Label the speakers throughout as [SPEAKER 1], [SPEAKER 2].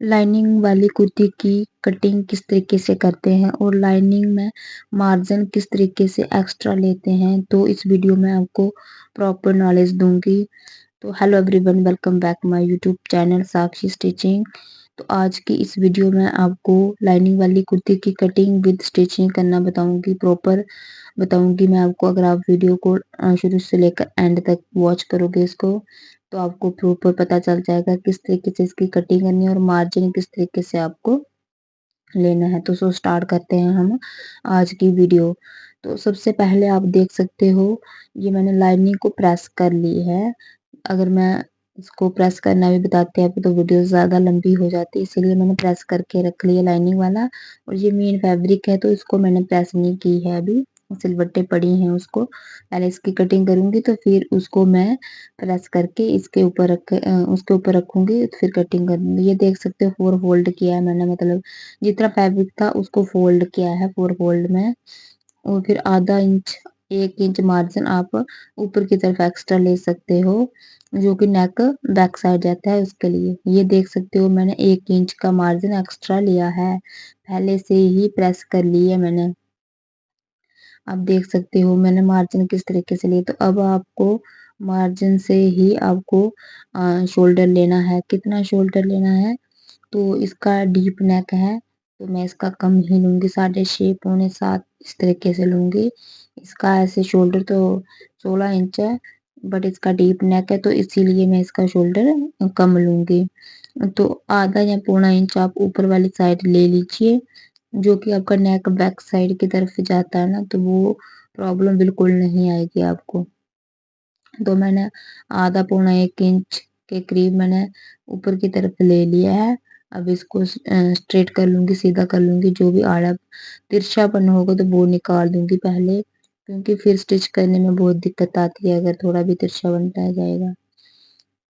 [SPEAKER 1] Lining वाली कुर्ती की cutting किस तरीके से करते हैं और लाइनिंग में मार्जिन किस तरीके से एक्स्ट्रा लेते हैं, तो इस वीडियो में आपको प्रॉपर नॉलेज दूंगी। तो hello everyone, welcome back my YouTube channel Sakshi stitching. तो आज की इस वीडियो में आपको लाइनिंग वाली कुर्ती की कटिंग विद स्टिचिंग करना बताऊंगी, प्रॉपर बताऊंगी मैं आपको। अगर आप वीडियो को शुरू से लेकर एंड तक वॉच करोगे इसको, तो आपको प्रॉपर पता चल जाएगा किस तरीके से इसकी कटिंग करनी है और मार्जिन किस तरीके से आपको लेना है। तो स्टार्ट करते हैं हम आज की वीडियो। तो सबसे पहले आप देख सकते हो, ये मैंने लाइनिंग को प्रेस कर ली है। अगर मैं इसको प्रेस करना भी बताते हैं तो वीडियो ज़्यादा लंबी हो जाती है, इसीलिए मैंने प्रेस करके रख लिया लाइनिंग वाला। और ये मेन फैब्रिक है तो इसको मैंने प्रेस नहीं की है, अभी सिलवट्टे पड़ी हैं उसको। पहले इसकी कटिंग करूंगी तो फिर उसको मैं प्रेस करके इसके ऊपर उसके ऊपर रखूंगी, फिर कटिंग करूंगी। ये देख सकते हो 4 फोल्ड किया है मैंने, मतलब जितना फैब्रिक था उसको फोल्ड किया है 4 फोल्ड में। और फिर आधा इंच 1 इंच मार्जिन आप ऊपर की तरफ एक्स्ट्रा ले सकते हो, जो कि नेक बैक साइड जाता है उसके लिए। ये देख सकते हो मैंने 1 इंच का मार्जिन एक्स्ट्रा लिया है, पहले से ही प्रेस कर ली है मैंने। आप देख सकते हो मैंने मार्जिन किस तरीके से लिए। तो अब आपको मार्जिन से ही आपको शोल्डर लेना है। कितना शोल्डर लेना है, तो इसका डीप नेक है तो मैं इसका कम ही लूंगी, 6.5 पौने 7 इस तरीके से लूंगी। इसका ऐसे शोल्डर तो 16 इंच है, बट इसका डीप नेक है तो इसीलिए मैं इसका शोल्डर कम लूंगी। तो आधा या पौना इंच आप ऊपर वाली साइड ले लीजिए, जो कि आपका नेक बैक साइड की तरफ जाता है ना, तो वो प्रॉब्लम बिल्कुल नहीं आएगी आपको। तो मैंने आधा पौना 1 इंच के करीब मैंने ऊपर की तरफ ले लिया है। अब इसको स्ट्रेट कर लूंगी, सीधा कर लूंगी। जो भी आड़ा तिरछापन होगा तो वो निकाल दूंगी पहले, क्योंकि फिर स्टिच करने में बहुत दिक्कत आती है अगर थोड़ा भी तिरछापन रह जाएगा।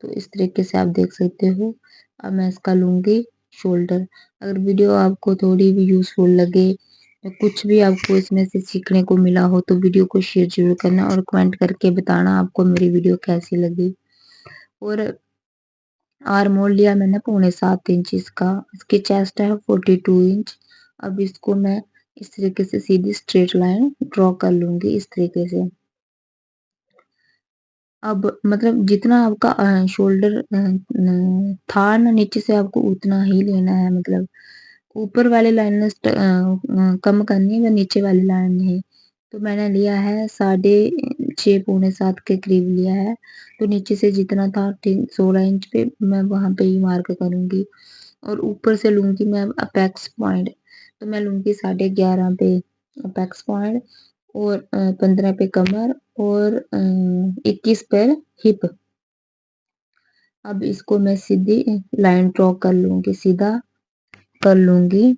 [SPEAKER 1] तो इस तरीके से आप देख सकते हो। अब मैं इसका लूंगी शोल्डर। अगर वीडियो आपको थोड़ी भी यूजफुल लगे या कुछ भी आपको इसमें से सीखने को मिला हो, तो वीडियो को शेयर जरूर करना और कमेंट करके बताना आपको मेरी वीडियो कैसी लगी। और आर्म होल लिया मैंने पौने 7 इंच इसका। इसकी चेस्ट है 42 इंच। अब इसको मैं इस तरीके से सीधी स्ट्रेट लाइन ड्रॉ कर लूंगी इस तरीके से। अब मतलब जितना आपका शोल्डर था ना नीचे से, आपको उतना ही लेना है। मतलब ऊपर वाली लाइन कम करनी है व नीचे वाली लाइन नहीं। तो मैंने लिया है 6.5 पौने 7 के करीब लिया है। तो नीचे से जितना था 16 इंच पे, मैं वहां पे ही मार्क करूंगी। और ऊपर से लूंगी मैं अपेक्स पॉइंट, तो मैं लूंगी 11.5 पे अपेक्स पॉइंट, और 15 पे कमर, और 21 पर हिप। अब इसको मैं सीधी लाइन ड्रॉ कर लूंगी, सीधा कर लूंगी।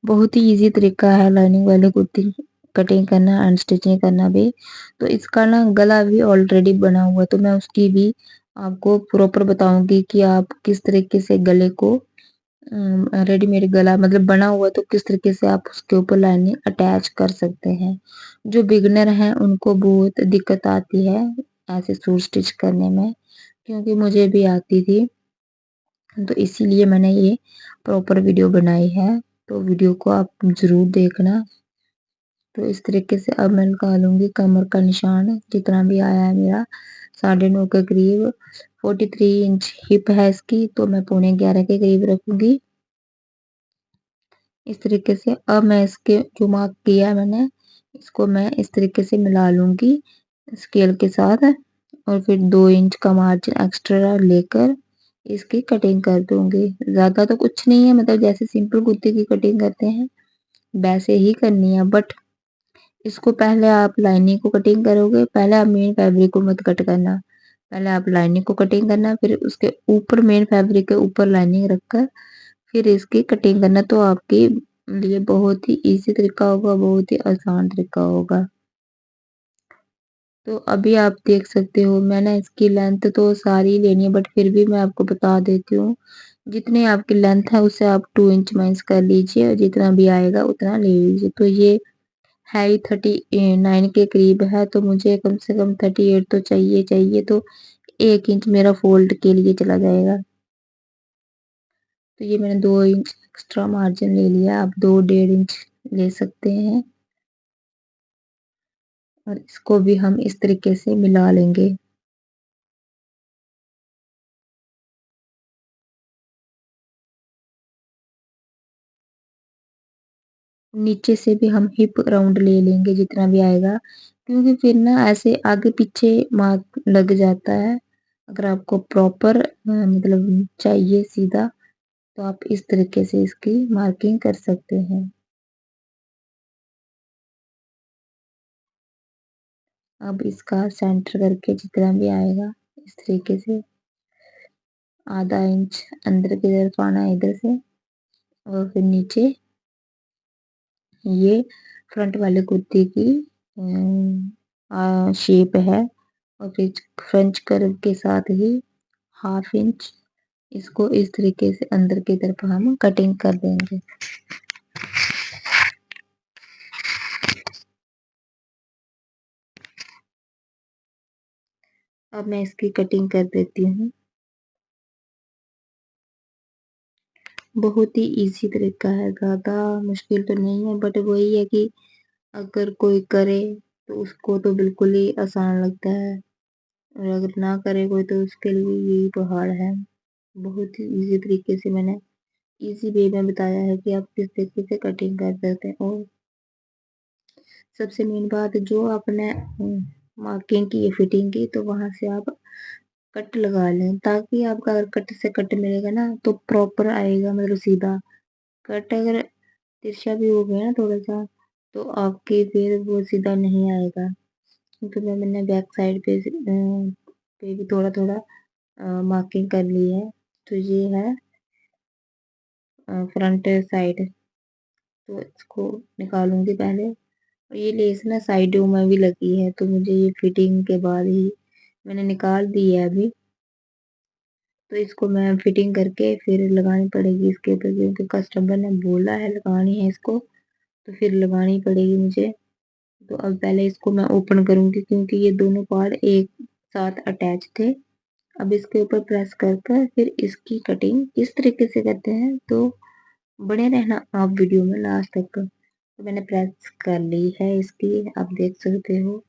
[SPEAKER 1] बहुत ही इजी तरीका है लाइनिंग वाली कुर्ती कटिंग करना एंड स्टिचिंग करना भी। तो इसका ना गला भी ऑलरेडी बना हुआ, तो मैं उसकी भी आपको प्रॉपर बताऊंगी कि आप किस तरीके से गले को, रेडीमेड गला मतलब बना हुआ, तो किस तरीके से आप उसके ऊपर लाइनिंग अटैच कर सकते हैं। जो बिगनर हैं उनको बहुत दिक्कत आती है ऐसे सूट स्टिच करने में, क्योंकि मुझे भी आती थी। तो इसीलिए मैंने ये प्रॉपर वीडियो बनाई है, तो वीडियो को आप जरूर देखना। तो इस तरीके से अब मैं निकालूंगी कमर का निशान जितना भी आया है मेरा, 9.5 के करीब। 43 इंच हिप है इसकी, तो मैं पौने 11 के करीब रखूंगी इस तरीके से। अब मैं इसके जो मार्क किया है मैंने, इसको मैं इस तरीके से मिला लूंगी स्केल के साथ, और फिर 2 इंच का मार्जिन एक्स्ट्रा लेकर इसकी कटिंग कर दूंगी। ज्यादा तो कुछ नहीं है, मतलब जैसे सिंपल कुर्ती की कटिंग करते हैं वैसे ही करनी है। बट इसको पहले आप लाइनिंग को कटिंग करोगे, पहले आप मेन फैब्रिक को मत कट करना। पहले आप लाइनिंग को कटिंग करना, फिर उसके ऊपर मेन फैब्रिक के ऊपर लाइनिंग रखकर फिर इसकी कटिंग करना। तो आपके लिए बहुत ही इजी तरीका होगा, बहुत ही आसान तरीका होगा। तो अभी आप देख सकते हो मैंने इसकी लेंथ तो सारी लेनी है, बट फिर भी मैं आपको बता देती हूँ। जितनी आपकी लेंथ है उससे आप 2 इंच माइनस कर लीजिए, और जितना भी आएगा उतना ले लीजिए। तो ये है ही 39 के करीब है, तो मुझे कम से कम 38 तो चाहिए चाहिए। तो 1 इंच मेरा फोल्ड के लिए चला जाएगा। तो ये मैंने 2 इंच एक्स्ट्रा मार्जिन ले लिया, आप 2 डेढ़ इंच ले सकते हैं। और इसको भी हम इस तरीके से मिला लेंगे। नीचे से भी हम हिप राउंड ले लेंगे जितना भी आएगा, क्योंकि फिर ना ऐसे आगे पीछे मार्क लग जाता है। अगर आपको प्रॉपर मतलब चाहिए सीधा, तो आप इस तरीके से इसकी मार्किंग कर सकते हैं। अब इसका सेंटर करके जितना भी आएगा इस तरीके से आधा इंच अंदर की तरफ आना है इधर से, और फिर नीचे ये फ्रंट वाले कुर्ती की शेप है। और फिर फ्रेंच कर्व के साथ ही हाफ इंच इसको इस तरीके से अंदर की तरफ हम कटिंग कर देंगे। अब मैं इसकी कटिंग कर देती हूँ। बहुत ही इजी तरीका है, ज़्यादा मुश्किल तो नहीं है, बट वही है कि अगर कोई करे तो उसको तो बिल्कुल ही आसान लगता है, और अगर ना करे कोई तो उसके लिए यही पहाड़ है। बहुत ही इजी तरीके से मैंने इजी वे में बताया है कि आप किस तरीके से कटिंग कर सकते हैं। और सबसे मेन बात जो आपने मार्किंग की है फिटिंग की, तो वहां से आप कट लगा लें, ताकि आपका अगर कट से कट मिलेगा ना तो प्रॉपर आएगा, मतलब सीधा। कट अगर तिरछा भी हो गया ना थोड़ा सा, तो आपके फिर वो सीधा नहीं आएगा। क्योंकि मैंने बैक साइड पे भी थोड़ा थोड़ा मार्किंग कर ली है। तो ये है फ्रंट साइड, तो इसको निकालूंगी पहले। और ये लेस ना साइडों में भी लगी है, तो मुझे ये फिटिंग के बाद ही मैंने निकाल दी है अभी। तो इसको मैं फिटिंग करके फिर लगानी पड़ेगी इसके ऊपर, क्योंकि कस्टमर ने बोला है लगानी है इसको, तो फिर लगानी पड़ेगी मुझे। तो अब पहले इसको मैं ओपन करूंगी, क्योंकि ये दोनों पार्ट एक साथ अटैच थे। अब इसके ऊपर प्रेस कर कर फिर इसकी कटिंग किस तरीके से करते हैं, तो बने रहना आप वीडियो में लास्ट तक। तो मैंने प्रेस कर ली है इसकी, आप देख सकते हो।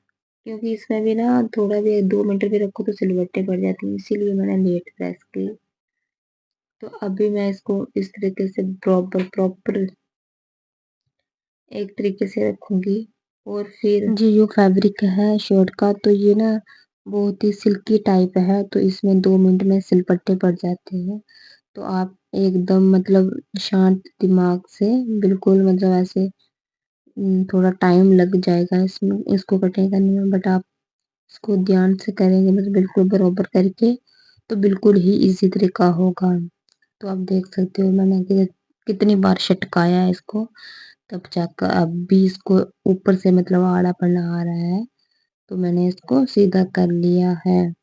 [SPEAKER 1] क्योंकि इसमें भी ना थोड़ा भी 2 मिनट भी रखो तो सिलवट्टे पड़ जाती हैं, इसीलिए मैंने लेट प्रेस की। तो अभी मैं इसको इस तरीके से प्रॉपर प्रॉपर एक तरीके से रखूंगी। और फिर जी जो फैब्रिक है शर्ट का, तो ये ना बहुत ही सिल्की टाइप है, तो इसमें 2 मिनट में सिलपट्टे पड़ जाते हैं। तो आप एकदम मतलब शांत दिमाग से बिल्कुल मतलब ऐसे थोड़ा टाइम लग जाएगा इसमें, इसको कटिंग करने में, बट आप इसको ध्यान से करेंगे मतलब बिल्कुल बराबर करके, तो बिल्कुल ही इजी तरीका होगा। तो आप देख सकते हो मैंने कितनी बार छटकाया है इसको, तब जाकर अब भी इसको ऊपर से मतलब आड़ा पन्ना आ रहा है, तो मैंने इसको सीधा कर लिया है।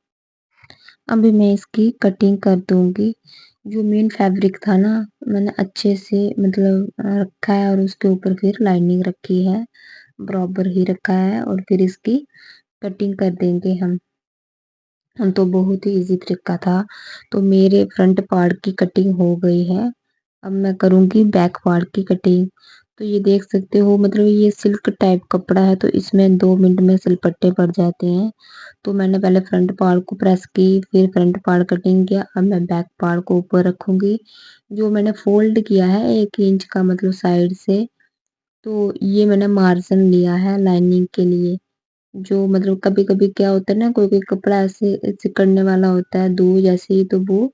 [SPEAKER 1] अभी मैं इसकी कटिंग कर दूंगी। जो मेन फैब्रिक था ना, मैंने अच्छे से मतलब रखा है, और उसके ऊपर फिर लाइनिंग रखी है, बराबर ही रखा है, और फिर इसकी कटिंग कर देंगे हम तो बहुत ही इजी तरीका था। तो मेरे फ्रंट पार्ट की कटिंग हो गई है। अब मैं करूंगी बैक पार्ट की कटिंग। तो ये देख सकते हो मतलब ये सिल्क टाइप कपड़ा है, तो इसमें 2 मिनट में सिलपट्टे पड़ जाते हैं। तो मैंने पहले फ्रंट पार्ट को प्रेस की, फिर फ्रंट पार्ट कटिंग किया। अब मैं बैक पार्ट को ऊपर रखूंगी। जो मैंने फोल्ड किया है 1 इंच का मतलब साइड से, तो ये मैंने मार्जिन लिया है लाइनिंग के लिए। जो मतलब कभी कभी क्या होता है ना, कोई कोई कपड़ा ऐसे सिकड़ने वाला होता है दो जैसे ही, तो वो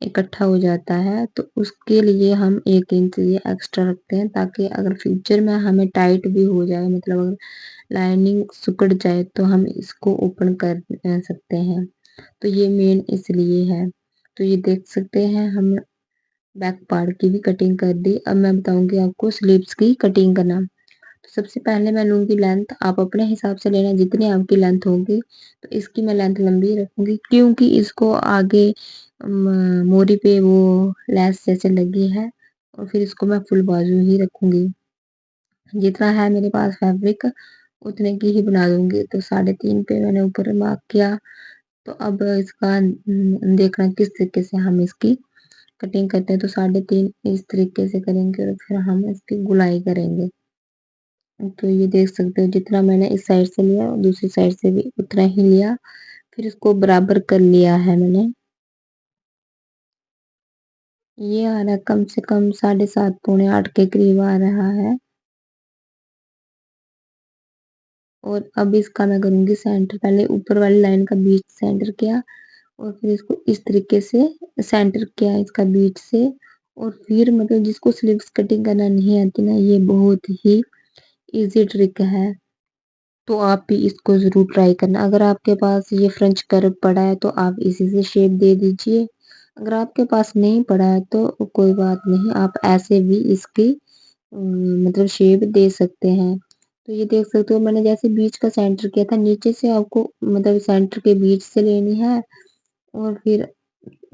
[SPEAKER 1] इकट्ठा हो जाता है, तो उसके लिए हम 1 इंच ये एक्स्ट्रा रखते हैं, ताकि अगर फ्यूचर में हमें टाइट भी हो जाए, मतलब अगर लाइनिंग सिकुड़ जाए, तो हम इसको ओपन कर सकते हैं। तो ये मेन इसलिए है। तो ये देख सकते हैं हम बैक पार्ट की भी कटिंग कर दी। अब मैं बताऊंगी आपको स्लीव्स की कटिंग करना। तो सबसे पहले मैं लूंगी लेंथ, आप अपने हिसाब से लेना जितनी आपकी लेंथ होगी। तो इसकी मैं लेंथ लंबी रखूंगी, क्योंकि इसको आगे मोरी पे वो लेस जैसे लगी है, और फिर इसको मैं फुल बाजू ही रखूंगी। जितना है मेरे पास फैब्रिक उतने की ही बना दूंगी। तो 3.5 पे मैंने ऊपर मार्क किया। तो अब इसका देखना किस तरीके से हम इसकी कटिंग करते हैं तो 3.5 इस तरीके से करेंगे और फिर हम इसकी गुलाई करेंगे। तो ये देख सकते हो जितना मैंने इस साइड से लिया दूसरी साइड से भी उतना ही लिया, फिर इसको बराबर कर लिया है मैंने। ये आ रहा है कम से कम 7.5 पौने 8 के करीब आ रहा है। और अब इसका मैं करूंगी सेंटर, पहले ऊपर वाली लाइन का बीच सेंटर किया और फिर इसको इस तरीके से सेंटर किया इसका बीच से। और फिर मतलब जिसको स्लीव्स कटिंग करना नहीं आती ना, ये बहुत ही इजी ट्रिक है, तो आप भी इसको जरूर ट्राई करना। अगर आपके पास ये फ्रेंच कर्व पड़ा है तो आप इसी से शेप दे दीजिए, अगर आपके पास नहीं पड़ा है तो कोई बात नहीं, आप ऐसे भी इसकी मतलब शेप दे सकते हैं। तो ये देख सकते हो मैंने जैसे बीच का सेंटर किया था, नीचे से आपको मतलब सेंटर के बीच से लेनी है। और फिर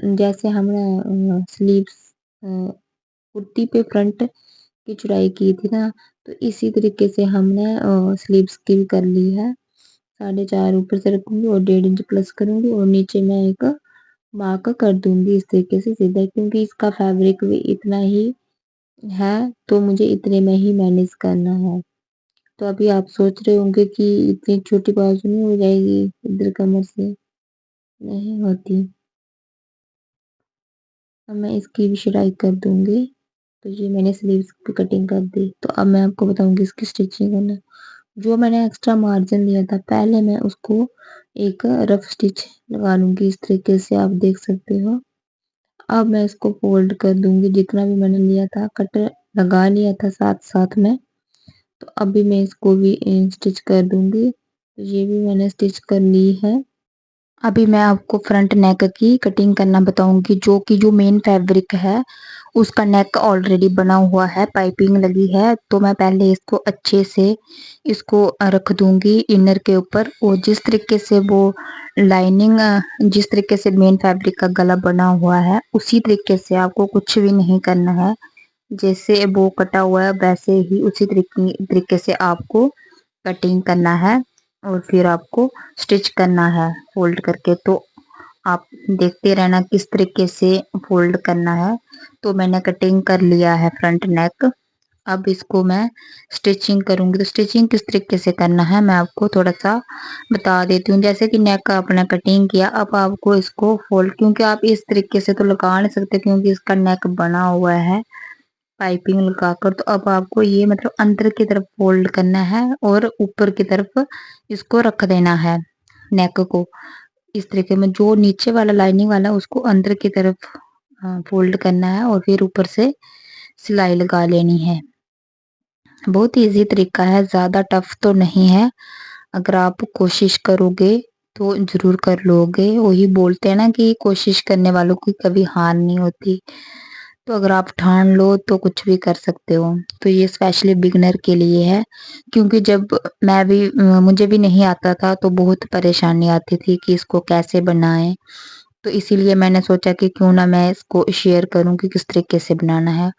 [SPEAKER 1] जैसे हमने स्लीव्स कुर्ती पे फ्रंट की चौड़ाई की थी ना, तो इसी तरीके से हमने स्लीव्स की भी कर ली है। 4.5 ऊपर से रखूंगी और 1.5 इंच प्लस करूंगी और नीचे मैं एक मार्क कर दूंगी इस तरीके से सीधा, क्योंकि इसका फैब्रिक भी इतना ही है तो मुझे इतने में ही मैनेज करना है। तो अभी आप सोच रहे होंगे कि इतनी छोटी बाजू नहीं हो जाएगी इधर कमर से, नहीं होती। अब मैं इसकी भी सिलाई कर दूंगी। तो ये मैंने स्लीव्स की कटिंग कर दी, तो अब मैं आपको बताऊंगी इसकी स्टिचिंग करना। जो मैंने एक्स्ट्रा मार्जिन लिया था पहले मैं उसको एक रफ स्टिच लगा लूंगी इस तरीके से, आप देख सकते हो। अब मैं इसको फोल्ड कर दूंगी, जितना भी मैंने लिया था कट लगा लिया था साथ साथ में। तो अभी मैं इसको भी स्टिच कर दूंगी, तो ये भी मैंने स्टिच कर ली है। अभी मैं आपको फ्रंट नेक की कटिंग करना बताऊंगी, जो कि जो मेन फैब्रिक है उसका नेक ऑलरेडी बना हुआ है, पाइपिंग लगी है। तो मैं पहले इसको अच्छे से इसको रख दूंगी इनर के ऊपर, और जिस तरीके से वो लाइनिंग जिस तरीके से मेन फैब्रिक का गला बना हुआ है उसी तरीके से आपको कुछ भी नहीं करना है। जैसे वो कटा हुआ है वैसे ही उसी तरीके से आपको कटिंग करना है और फिर आपको स्टिच करना है फोल्ड करके। तो आप देखते रहना किस तरीके से फोल्ड करना है। तो मैंने कटिंग कर लिया है फ्रंट नेक। अब इसको मैं स्टिचिंग करूंगी, तो स्टिचिंग किस तरीके से करना है मैं आपको थोड़ा सा बता देती हूँ। जैसे कि नेक का आपने कटिंग किया, अब आपको इसको फोल्ड, क्योंकि आप इस तरीके से तो लगा नहीं सकते क्योंकि इसका नेक बना हुआ है पाइपिंग लगाकर। तो अब आपको ये मतलब अंदर की तरफ फोल्ड करना है और ऊपर की तरफ इसको रख देना है नेक को इस तरीके में। जो नीचे वाला लाइनिंग वाला उसको अंदर की तरफ फोल्ड करना है और फिर ऊपर से सिलाई लगा लेनी है। बहुत इजी तरीका है, ज्यादा टफ तो नहीं है। अगर आप कोशिश करोगे तो जरूर कर लोगे। वही बोलते हैं ना कि कोशिश करने वालों की कभी हार नहीं होती। तो अगर आप ठान लो तो कुछ भी कर सकते हो। तो ये स्पेशली बिगनर के लिए है, क्योंकि जब मैं भी मुझे भी नहीं आता था तो बहुत परेशानी आती थी कि इसको कैसे बनाएं। तो इसीलिए मैंने सोचा कि क्यों ना मैं इसको शेयर करूं कि किस तरीके से बनाना है।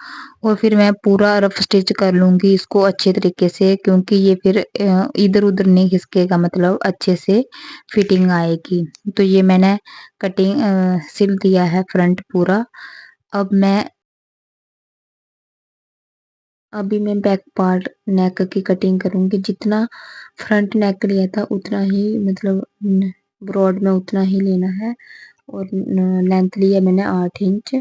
[SPEAKER 1] और फिर मैं पूरा रफ स्टिच कर लूंगी इसको अच्छे तरीके से, क्योंकि ये फिर इधर उधर नहीं खिसकेगा, मतलब अच्छे से फिटिंग आएगी। तो ये मैंने कटिंग सिल दिया है फ्रंट पूरा। अब मैं अभी मैं बैक पार्ट नेक की कटिंग करूंगी। जितना फ्रंट नेक लिया था उतना ही मतलब ब्रॉड में उतना ही लेना है। और लेंथ लिया मैंने 8 इंच।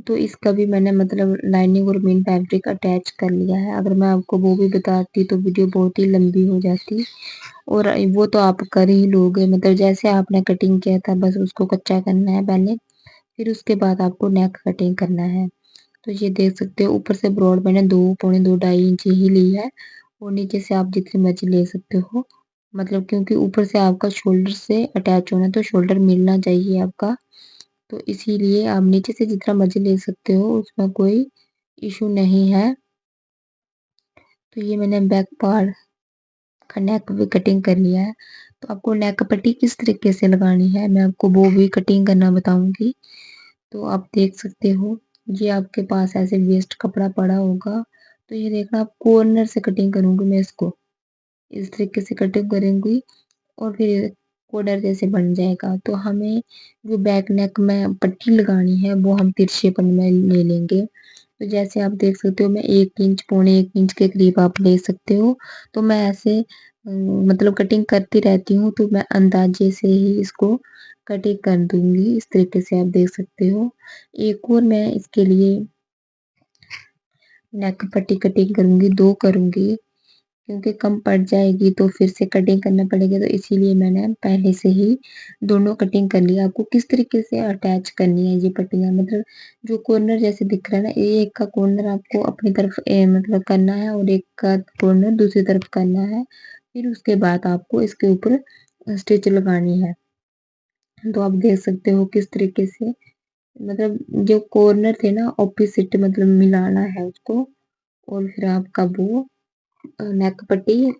[SPEAKER 1] तो इसका भी मैंने मतलब लाइनिंग और मेन फैब्रिक अटैच कर लिया है। अगर मैं आपको वो भी बताती तो वीडियो बहुत ही लंबी हो जाती, और वो तो आप कर ही लोगे, मतलब जैसे आपने कटिंग किया था बस उसको कच्चा करना है पहले, फिर उसके बाद आपको नेक कटिंग करना है। तो ये देख सकते हो ऊपर से ब्रॉड मैंने 2 पौने 2 2.5 इंच ही ली है, और नीचे से आप जितनी मर्जी ले सकते हो, मतलब क्योंकि ऊपर से आपका शोल्डर से अटैच होना है तो शोल्डर मिलना चाहिए आपका। तो इसीलिए आप नीचे से जितना मर्जी ले सकते हो, उसमें कोई इशू नहीं है। तो ये मैंने बैक पार्ट का नेक भी कटिंग कर लिया है। तो आपको नेक पट्टी किस तरीके से लगानी है मैं आपको वो भी कटिंग करना बताऊंगी। तो आप देख सकते हो, ये आपके पास ऐसे वेस्ट कपड़ा पड़ा होगा, तो ये देखना आप कॉर्नर से कटिंग करूंगी मैं इसको, इस तरीके से कटिंग करूंगी। और फिर कॉर्नर जैसे बन जाएगा। तो हमें जो बैक नेक में पट्टी लगानी है वो हम तिरछेपन में ले लेंगे। तो जैसे आप देख सकते हो मैं 1 इंच पौने 1 इंच के करीब आप ले सकते हो। तो मैं ऐसे मतलब कटिंग करती रहती हूँ, तो मैं अंदाजे से ही इसको कटिंग कर दूंगी। इस तरीके से आप देख सकते हो। एक और मैं इसके लिए नेक पट्टी कटिंग करूंगी, 2 करूंगी, क्योंकि कम पड़ जाएगी तो फिर से कटिंग करना पड़ेगा। तो इसीलिए मैंने पहले से ही दोनों कटिंग कर लिया। आपको किस तरीके से अटैच करनी है ये पट्टियां, मतलब जो कॉर्नर जैसे दिख रहा है ना, ये एक का कॉर्नर आपको अपनी तरफ मतलब करना है और एक का कॉर्नर दूसरी तरफ करना है। फिर उसके बाद आपको इसके ऊपर स्टिच लगानी है। तो आप देख सकते हो किस तरीके से, मतलब जो कॉर्नर थे ना ऑपोजिट मतलब मिलाना है उसको, और फिर आपका वो नेक पट्टी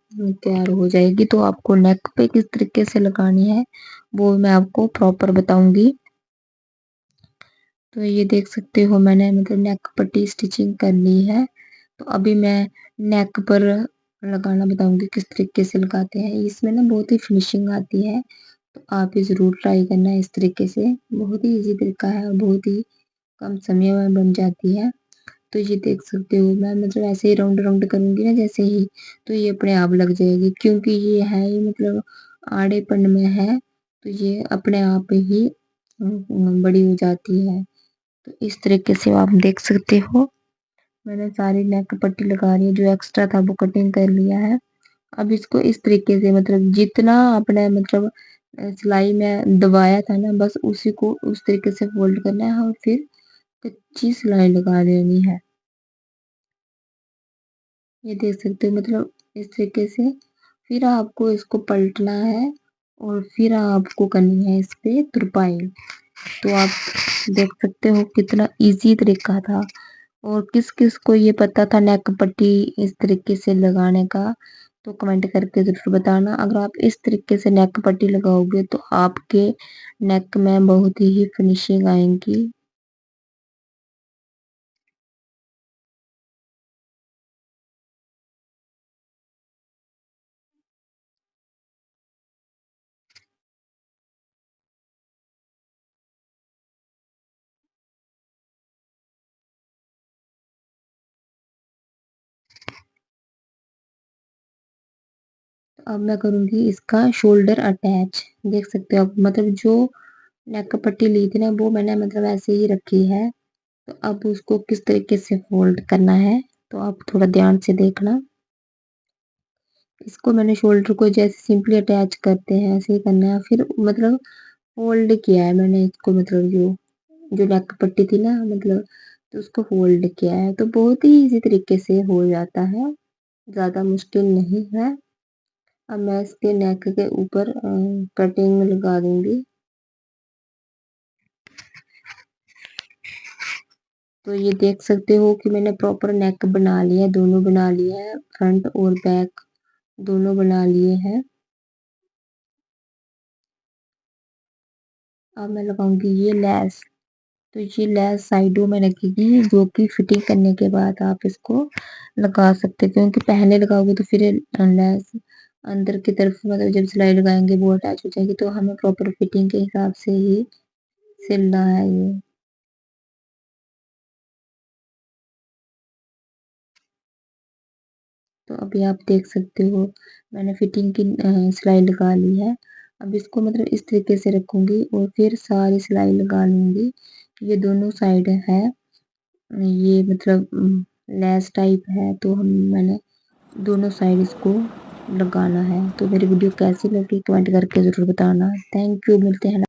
[SPEAKER 1] तैयार हो जाएगी। तो आपको नेक पे किस तरीके से लगानी है वो मैं आपको प्रॉपर बताऊंगी। तो ये देख सकते हो मैंने मतलब नेक पट्टी स्टिचिंग कर ली है। तो अभी मैं नेक पर लगाना बताऊंगी किस तरीके से लगाते हैं। इसमें ना बहुत ही फिनिशिंग आती है, तो आप ये जरूर ट्राई करना इस तरीके से। बहुत ही इजी तरीका है और बहुत ही कम समय में बन जाती है। तो ये देख सकते हो मैं मतलब ऐसे ही राउंड राउंड करूंगी ना जैसे ही, तो ये अपने आप लग जाएगी, क्योंकि ये है ही मतलब आड़ेपन में है, तो ये अपने आप ही बड़ी हो जाती है। तो इस तरीके से आप देख सकते हो मैंने सारी नेक पट्टी लगा रही है, जो एक्स्ट्रा था वो कटिंग कर लिया है। अब इसको इस तरीके से मतलब जितना आपने मतलब सिलाई में दबाया था ना, बस उसी को उस तरीके से फोल्ड करना है और फिर कच्ची सिलाई लगा देनी है। ये देख सकते हो मतलब इस तरीके से। फिर आपको इसको पलटना है और फिर आपको करनी है इस पे तुरपाई। तो आप देख सकते हो कितना इजी तरीका था। और किस किस को ये पता था नेक पट्टी इस तरीके से लगाने का, तो कमेंट करके जरूर बताना। अगर आप इस तरीके से नेक पट्टी लगाओगे तो आपके नेक में बहुत ही फिनिशिंग आएगी। अब मैं करूंगी इसका शोल्डर अटैच। देख सकते हो आप मतलब जो नेक पट्टी ली थी ना वो मैंने मतलब ऐसे ही रखी है। तो अब उसको किस तरीके से फोल्ड करना है, तो आप थोड़ा ध्यान से देखना। इसको मैंने शोल्डर को जैसे सिंपली अटैच करते हैं ऐसे ही करना है। फिर मतलब फोल्ड किया है मैंने इसको, मतलब जो जो नेक पट्टी थी ना मतलब, तो उसको फोल्ड किया है। तो बहुत ही इजी तरीके से हो जाता है, ज्यादा मुश्किल नहीं है। अब मैं इसके नेक के ऊपर कटिंग लगा दूंगी। तो ये देख सकते हो कि मैंने प्रॉपर नेक बना लिया, दोनों बना लिए हैं, फ्रंट और बैक दोनों बना लिए हैं। अब मैं लगाऊंगी ये लेस। तो ये लेस साइडों में लगेगी, जो कि फिटिंग करने के बाद आप इसको लगा सकते हो, क्योंकि पहले लगाओगे तो फिर लेस अंदर की तरफ मतलब जब सिलाई लगाएंगे वो अटैच हो जाएगी। तो हमें प्रॉपर फिटिंग के हिसाब से ही सिलना है ये। तो अभी आप देख सकते हो मैंने फिटिंग की सिलाई लगा ली है। अब इसको मतलब इस तरीके से रखूंगी और फिर सारी सिलाई लगा लूंगी। ये दोनों साइड है, ये मतलब लेस टाइप है, तो हम मैंने दोनों साइड इसको लगाना है। तो मेरी वीडियो कैसी लगी कमेंट करके जरूर बताना। थैंक यू, मिलते हैं।